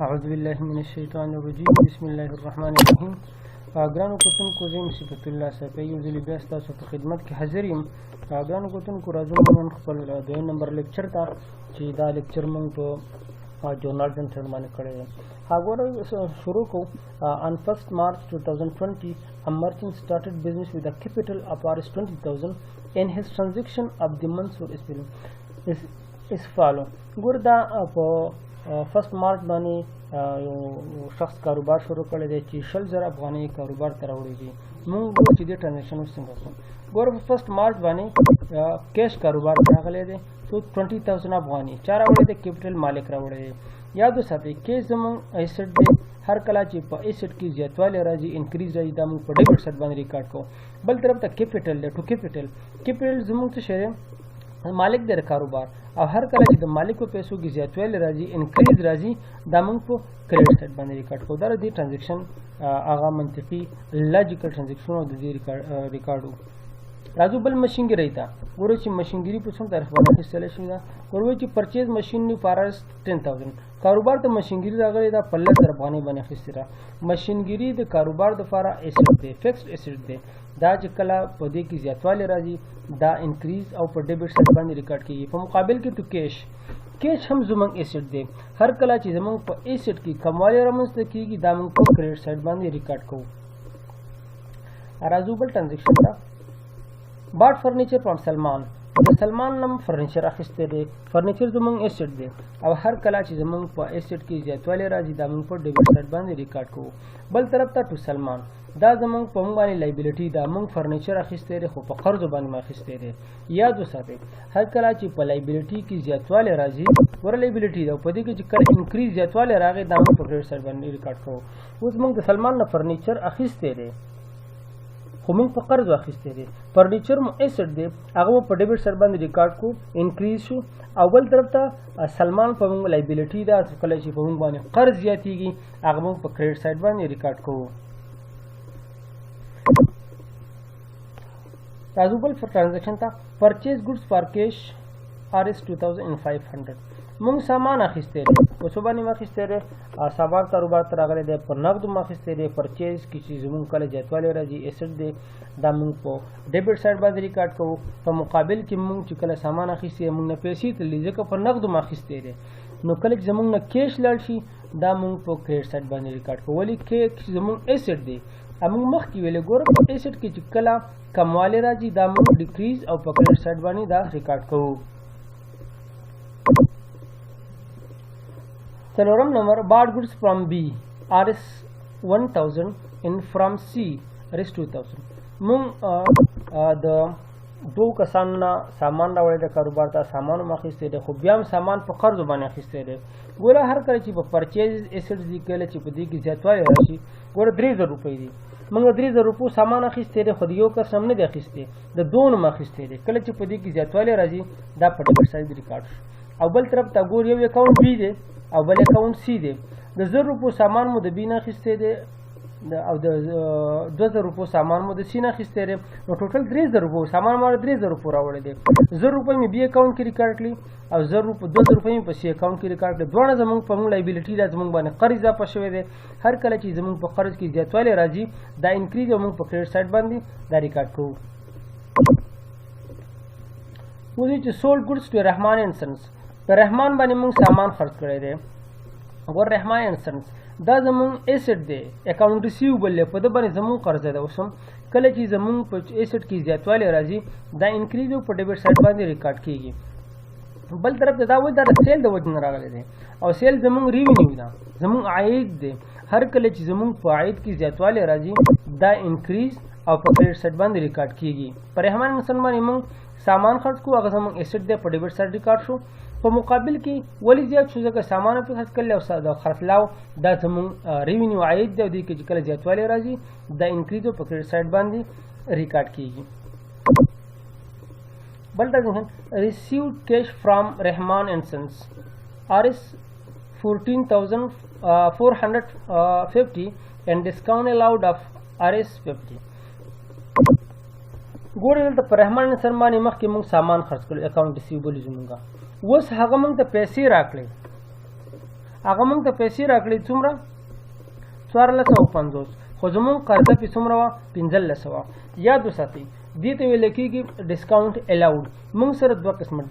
اعوذ بالله من الشیطان الرجیم بسم الله الرحمن الرحیم. ګرانو کتونکو زه یم صفت الله صافی یو ځل بیا ستاسو په خدمت کې حاضر یم. ګرانو کتونکو راځو نن خپل دویم نمبر لیکچر ته چې دا لیکچر موږ په جورنال جنټر باندې کړی دی. هغه شروع کوو. On 1st March 2020 a merchant started business with a capital of $20,000 and his transaction of the month is follow. ګور دا په 1 مارچ باندې یو شخص کاروبار شروع کړی دی چې 100,000 افغانۍ کاروبار ته راوړي دي. موږ چې دې ټرانزیکشن څنګه کوو. ګور په 1 مارچ باندې کیش کاروبار راغلی دی تو 20,000 افغانۍ چا راوړی دی، کیپټل مالک راوړی دی. یاد وساتئ کیش زموږ ایسټ دی. هر کله چې په ایسټ کې زیاتوالی راځي انکریز راځي دا موږ په ډیبټ سایډ باندې ریکارډ کوو. بل طرف ته کیپټل دی. ټو کیپټل زموږ څه شی دی، مالک دی کاروبار، او هر کله چې د مالک په پیسو کې زیاتوالی راځي انکریز راځي دا موږ په کریډټ سایډ باندې ریکارډ کوو. دا د دې ټرانزیکشن هغه منطقي لاجیکل ټرانزیکشن او د دې ریکارډ راځو. بل ماشینګرۍ ته ګورو چې ماشینګري په څوم طرف باندې اخیستلی شوې ده. ګورو چې پرچیز ماشین نو فارس 10,000 کاروبار ته ماشینګري راغلی ده په 10,000 افغانۍ باندې اخیستې ده. ماشینګري د کاروبار دپاره ایسټ دی، فکسډ ایسټ دی. دا چې کله په دې کې زیاتوالی راځي دا انکریز او په ډیبټ سایډ باندې ریکارډ کېږي. په مقابل کې ټو کیش هم زموږ ایسټ دی. هر کله چې زموږ په ایسټ کې کموالی رامنځته کېږي دا موږ په کریډټ سایډ باندې ریکارډ کوو. راځو بل ټرانزیکشن ته. bought furniture from سلمان. د سلمان نم فرنیچر اخیستی دی. فرنیچر زموږ ایسټ دی او هر کله چې زموږ په ایسټ کې زیاتوالی راځي دا موږ په ډیبټ سایډ باندې ریکارډ کوو. بل طرف ته ټو سلمان دا زموږ په موږ باندې لایبیلیټي ده. موږ فرنیچر اخیستی دی خو په قرضو باندې مو اخیستی دی. یاد وساتئ هر کله چې په لایبیلیټي کې زیاتوالی راځي ور لایبیلیټي ده او په دې کې چې کله انکریز زیاتوالی راغی دا موږ په کریډټ سایډ باندې ریکارډ کوو. اوس موږ د سلمان نه فرنیچر اخیستی دی خو موږ په قرض واخیستی دی. فرنیچر مو ایسټ دی هغه مو په ډیبټ سایډ باندې ریکارډ کو انکریز شو. او بل طرف ته سلمان په موږ لایبیلیټي ده کله چې په موږ باندې قرض زیاتیږي هغه موږ په کریډټ سایډ باندې ریکارډ کوو. راځو بل ټرانزیکشن ته. پرچیز ګډس فار کیش $2,500 موږ سامان اخیستی دی. په څه باندې مو اخیستی دی؟ سامان کاروبار ته راغلی دی په نقدو مو اخیستی دی. پرچیز کې چې زموږ کله زیاتوالی راځي ایسټ دی دا موږ په ډیبټ سایډ باندې ریکارډ کوو. په مقابل کې موږ چې کله سامان اخیستی موږ نه پیسې تللي ځکه په نقدو مو اخیستی دی. نو کله چې زموږ نه کیش لاړ شي دا موږ په کریډټ سایډ باندې ریکارډ کوو. ولې کې زموږ ایسټ دی موږ مخکې ویلې ګوره په ایسټ کې چې کله کموالی راځي دا موږ ډیکریز او په کریډټ سایډ باندې دا ریکارډ کوو. څلورم نمبر bought goods from B $1,000 and from C $2,000 موږ د دوه کسانو نه سامان راوړی د کاروبار ته سامان هم اخیستی دی خو بیا هم سامان په قرضو باندې اخیستی دی. ګوره هر کله چې په پرچیز ایسټ دي کله چې په دې کې زیاتوالی راشي ګوره 3,000 روپۍ دي. موږ 3,000 روپو سامان اخیستی دی خو د یو کس هم نه دی اخیستی د دوه نه م اخیستی دی. کله چې په دې کې زیاتوالی راځي دا په ډیبټ سایډ ریکارډ شو. او بل طرف ته ګور یو اکاونټ بي دی او بل اکاونټ سی دی. د 1,000 روپو سامان مو د بي نه اخیستی دی او د 2,000 روپو سامان مو د سی نه اخیستی دی. نو ټوټل 3,000 روپو سامان ما 3,000 روپو راوړی دی. 1,000 روپۍ مې بي اکاونټ کې ریکارډ کړي او 2,000 روپۍ مې په سی اکاونټ کې ریکارډ کړي. دواړه زموږ په موږ لایبیلیټي ده زموږ باندې قرض اضافه شوی دی. هر کله چې زموږ په قرض کې زیاتوالی راځي دا انکریز او موږ په کریډټ سایډ باندې دا ریکارډ کوو. وځي چې سولډ ګډس ټو رحمان اینډ سنس د رحمان باندې موږ سامان خرڅ کړی دی. ګور رحمان اینډ سنس دا زموږ ایسټ دی اکاونټ ریسیوبل دی په ده باندې زموږ قرضه ده. اوس هم کله چې زموږ په ایسټ کې زیاتوالی راځي دا انکریز او په ډیبټ سایډ باندې ریکارډ کېږي. بل طرف ته دا وایي دا د سیل د وجې نه راغلی دی او سیل زموږ ریونیو ده زموږ عاید دی. هر کله چې زموږ په عاید کې زیاتوالی راځي دا انکریز او په کریډټ سایډ باندې ریکارډ کېږي. په رحمان انسان باندې موږ سامان خرڅ کوو هغه زموږ ایسټ دی په ډیبټ سایډ ریکارډ شو. په مقابل کې ولې زیات شو ځکه سامان پې خرڅ کړل او د خرڅلاو دا زموږ ریونیو عاید دی او دې کې چې کله زیاتوالی راځي دا انکریز او په کریډټ سایډ باندې ریکارډ کېږي. بل ټرانزیکشن ریسیوډ کیش فرام رحمان اینڈ سنس $14,450 and discount allowed of $50. ګورې دلته په رحمان انسان باندې مخکې موږ سامان خرڅ کړو اکاونټ ریسیوبل زموږ اوس هغه موږ ته پیسې راکړې هغه موږ ته پیسې راکړي څومره 1450 خو زموږ قرضه په څومره وه 1500. یاد وساتئ دې ته ویل کېږي ډسکاونټ الاود. موږ سره دوه قسمه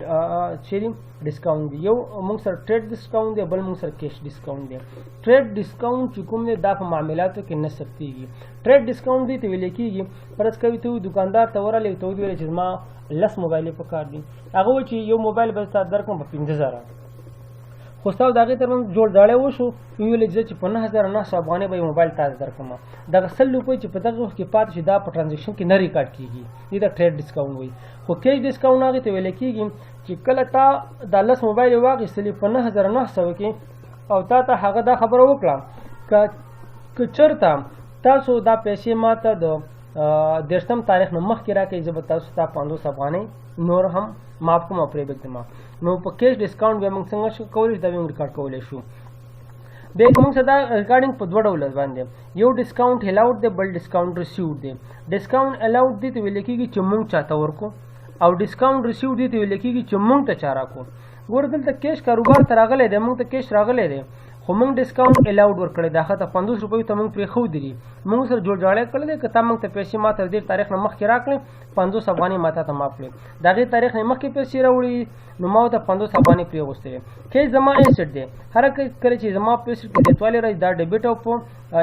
چیرې ډسکاونټ دی، یو موږ سره ټریډ ډسکاونټ دی، بل موږ سره کیش ډسکاونټ دی. ټریډ ډسکاونټ چې کوم دی دا په معاملاتو کې نه ثبتېږي. ټریډ ډسکاونټ دې ته ویل کېږي فرض کوي ته دکاندار ته ورغلی ته ویل چې زما 10 موبایلې په کار دي، هغه وایي چې یو موبایل به تا درکړم په 15000 خو ستا د هغې ترمنځ جوړ ډاړی وشو ویلې چې په 9900 افغانۍ به یو موبایل تاسو درکړم. دغه 100 روپۍ چې په دغه وخت کې پاتې شي دا په ټرانزیکشن کې نه ریکارډ کېږي، دې ته ټریډ ډسکاونټ وایي. خو کیش ډسکاونټ هغې ته ویل کېږي چې کله تا دا 10 موبایل واخیستلې په 9900 کې او تا ته هغه دا خبره وکړه که چېرته تاسو دا پیسې ماته د 10 تاریخ نه مخکې راکړئ زه به تاسو ته 500 افغانۍ نور هم معاف کوم او پرې بېږدم. نو په کیش ډسکاونټ بیا موږ څنګه شو کولی شو دا بیا موږ ریکارډ کولی شو. بیا موږ سره دا ریکارډینګ په دوه ډوله باندې، یو ډسکاونټ الاود دی بل ډسکاونټ ریسیوډ دی. ډسکاونټ الاود دې ته ویل کېږي چې موږ چاته ورکو او ډسکاونټ ریسیوډ دې ته ویل کېږي چې موږ ته چا راکو. ګوره دلته کیش کاروبار ته راغلی دی، موږ ته کیش راغلی دی خو موږ ډسکاونټ الاود ورکړی دا ته 50 روپیو ته موږ پرېښودي دي، موږ سره جوړ جاړی کړی دی که تا موږ ته پیسې ما ته د دې تاریخ نه مخکې راکړې 500 افغانۍ ما ته معاف کړې، د هغې تاریخ نه مخکې پیسې راوړي نو ما ورته 500 افغانۍ پرېغوستې. کیش زما ایسټ دی، هر کله چې زما په ایسټ کې زیاتوالی راځي دا ډیبټ او په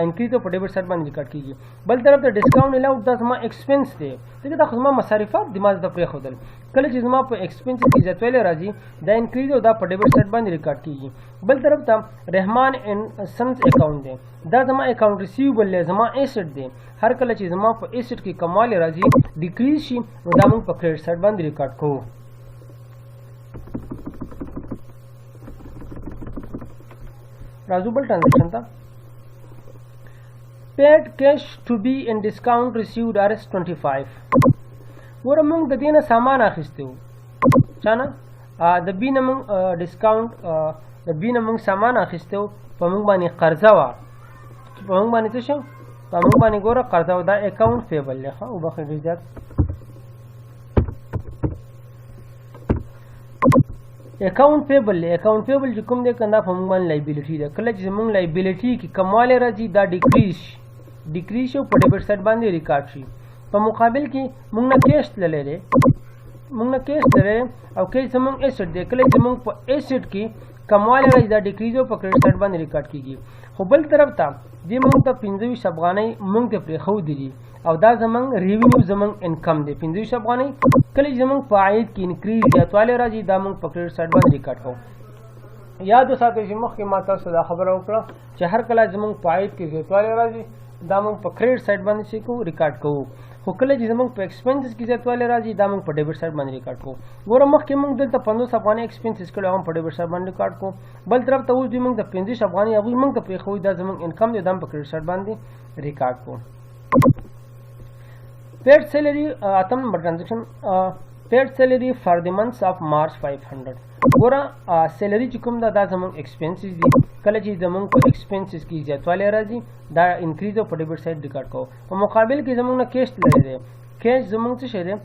انکریز او په ډیبټ سایډ باندې ریکارډ کېږي. بل طرف ته ډسکاونټ الاود دا زما ایکسپنس دی، ځکه دا خو زما مصارفات دي ما ته پرېښودل. کله چې زما په ایکسپنس کې زیاتوالی راځي دا انکریز او دا په ډیبټ سایډ باندې ریکارډ کېږي. بل طرف ته رحمان اینڈ سنز اکاونټ دی، دا زما اکاونټ ریسیوبل دی، زما ایسټ دی. هر کله چې زما په ایسټ کې کموالی راځي ډیکریز شي نو دا موږ په کریډټ سایډ باندې ریکارډ کوو. راځو بل ټرانزیکشن ته. پیډ کیش ټو بی ان ډسکاونټ ریسیوډ RS25. ګوره موږ د دې نه سامان اخیستی وو چا نه د بي نه موږ ډسکاونټ د بي نه موږ سامان اخیستی وو په موږ باندې قرضه وه، په موږ باندې څه شو په موږ باندې ګوره قرضه وه. دا اکاونټ پیبل دی ښه وبخښئ ډېر زیات اکاونټ پیبل دی. اکاونټ پیبل چې کوم دی که دا په موږ باندې لایبیلیټي ده. کله چې زموږ لایبیلیټي کې کموالی راځي دا ډیکریز شي او په ډیبټ سایډ باندې ریکارډ شي. په مقابل کې موږ نه کیش تللی دی او کیش زموږ ایسټ دی. کله چې موږ په ایسټ کې کموالی راځي دا ډیکریز او په کریډټ سایډ باندې ریکارډ کېږي. خو بل طرف ته دې موږ ته 25 افغانۍ موږ ته پرېښودي دي او دا زموږ ریونیو زموږ انکم دی 25 افغانۍ. کله چې زموږ په عاید کې انکریز زیاتوالی راځي دا موږ په کریډټ سایډ باندې ریکارډ کوو. یاد وساتئ چې مخکې ما تاسو دا خبره وکړه چې هر کله زموږ په عاید کې زیاتوالی راځي دا موږ په کریډټ سایډ باندې څه کوو ریکارډ کوو. خو کله چې زموږ په ایکسپنسز کې زیاتوالی راځي دا موږ په ډیبټ سایډ باندې ریکارډ کوو. ګوره مخکې موږ دلته 500 افغانۍ ایکسپنسز کړي هغه په ډیبټ سایډ باندې ریکارډ کوو. بل طرف ته اوس دوی موږ د 25 افغانۍ هغوی موږ ته پرېښودي دا زموږ انکم دی دا هم په کریډټ سایډ باندې ریکارډ کوو. پیډ سیلري 8 نمبر ټرانزیکشن. پیډ سیلري فار د منث اف مارچ 500. ګوره سیلري چې کوم دا زموږ ایکسپنسز دي. کله چې زموږ په ایکسپنسز کې زیاتوالی راځي دا انکریز او په ډیبټ سایډ ریکارډ کوو. په مقابل کې زموږ نه کیش تللی دی. کیش زموږ څه شی دی؟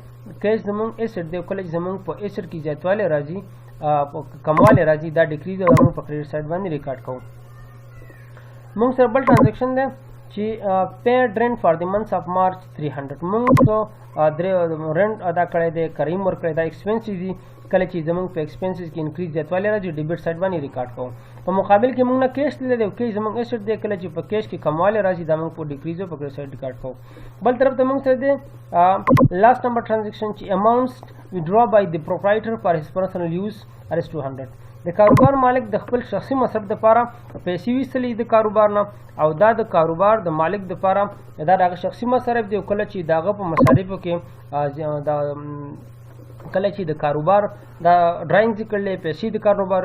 کیش زموږ ایسټ دی. کله چې زموږ په ایسټ کې زیاتوالی راځي کموالی راځي دا ډیکریز او موږ په کریډټ سایډ باندې ریکارډ کوو. موږ سره بل ټرانزیکشن دی چې پیډ رینټ فار د منث اف مارچ 300. موږ رینټ ادا کړی دی کریم ورکړی دا ایکسپنسز دي. کله چې زموږ په ایکسپنسز کې انکریز زیاتوالی راځي ډیبټ سایډ باندې ریکارډ کوو. په مقابل کې موږ نه کیش تللی دی او کیش زموږ ایسټ دی. کله چې په کیش کې کموالی راځي دا موږ په ډیکریز او په کریډټ سایډ ریکارډ کوو. بل طرف ته موږ سره دی لاست نمبر ټرانزیکشن چې اماونټس وډرا بای د پروپرایټر فار هیز پرسنل یوز RS200. د کاروبار مالک د خپل شخصي مصرف دپاره پیسې ویستلې د کاروبار نه او دا د کاروبار د مالک دپاره دا د هغه شخصي مصرف دی. او کله چې د هغه په مصارفو کې کله چې د کاروبار دا ډرایینګ ذکر لې پیسې د کاروبار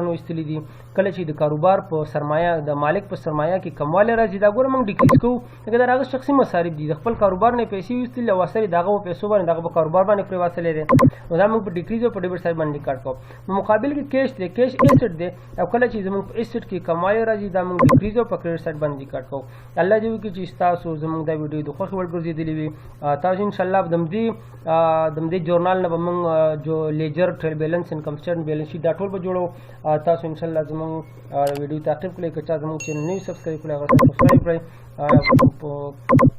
نه ویستلې دي. کله چې د کاروبار په سرمایه د مالک په سرمایه کې کموالی راځي دا ګوره موږ ډیکریز کوو ځکه دا هغه شخصي مصارف دي. د خپل کاروبار نه پیسې ویستلې او اثر یې د هغه په پیسو باندې د هغه په کاروبار باندې پرې واڅلی دی نو دا موږ په ډیکریز او په ډیبټ سایډ باندې ریکارډ کوو. په مقابل کې کیش دی. کیش ایسټ دی او کله چې زموږ په ایسټ کې کموالی راځي دا موږ ډیکریز او په کریډټ سایډ باندې ریکارډ کوو. الله دې وکړي چې ستاسو زموږ دا ویډیو د خوښې وړ ګرځېدلې وي. تاسو انشاءالله د همدې جورنال نه به موږ زمونږ جو لیجر ټریل بیلنس انکم سټیټمنټ بیلنس شیټ دا ټول به جوړو. تاسو ان شاء الله زمونږ ویډیو تعقیب کړئ. که چا زمونږ چینل نه وي سبسکرایب کړی هغه سبسکرایب کړئ.